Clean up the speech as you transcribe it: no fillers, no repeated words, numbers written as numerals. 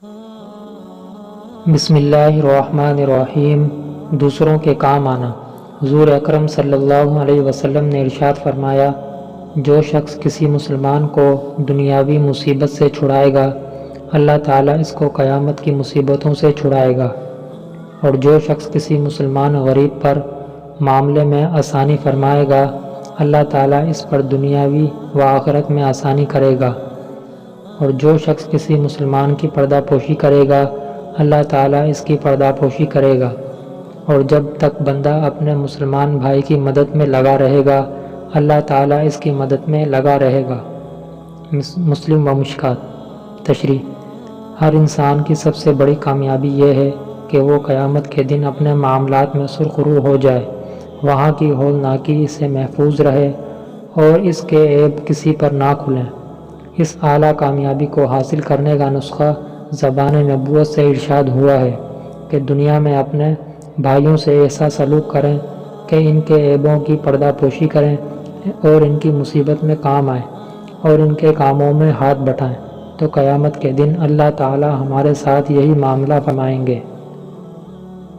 بسم اللہ الرحمن الرحیم۔ دوسروں کے کام آنا۔ حضور اکرم صلی اللہ علیہ وسلم نے ارشاد فرمایا، جو شخص کسی مسلمان کو دنیاوی مصیبت سے چھڑائے گا، اللہ تعالیٰ اس کو قیامت کی مصیبتوں سے چھڑائے گا، اور جو شخص کسی مسلمان غریب پر معاملے میں آسانی فرمائے گا، اللہ تعالیٰ اس پر دنیاوی و آخرت میں آسانی کرے گا، اور جو شخص کسی مسلمان کی پردہ پوشی کرے گا، اللہ تعالیٰ اس کی پردہ پوشی کرے گا، اور جب تک بندہ اپنے مسلمان بھائی کی مدد میں لگا رہے گا، اللہ تعالیٰ اس کی مدد میں لگا رہے گا۔ مسلم و مشکات۔ تشریح۔ ہر انسان کی سب سے بڑی کامیابی یہ ہے کہ وہ قیامت کے دن اپنے معاملات میں سرخرو ہو جائے، وہاں کی ہولناکی سے محفوظ رہے اور اس کے عیب کسی پر نہ کھلیں۔ اس اعلیٰ کامیابی کو حاصل کرنے کا نسخہ زبان نبوت سے ارشاد ہوا ہے کہ دنیا میں اپنے بھائیوں سے ایسا سلوک کریں کہ ان کے عیبوں کی پردہ پوشی کریں اور ان کی مصیبت میں کام آئیں اور ان کے کاموں میں ہاتھ بٹائیں، تو قیامت کے دن اللہ تعالی ہمارے ساتھ یہی معاملہ فرمائیں گے۔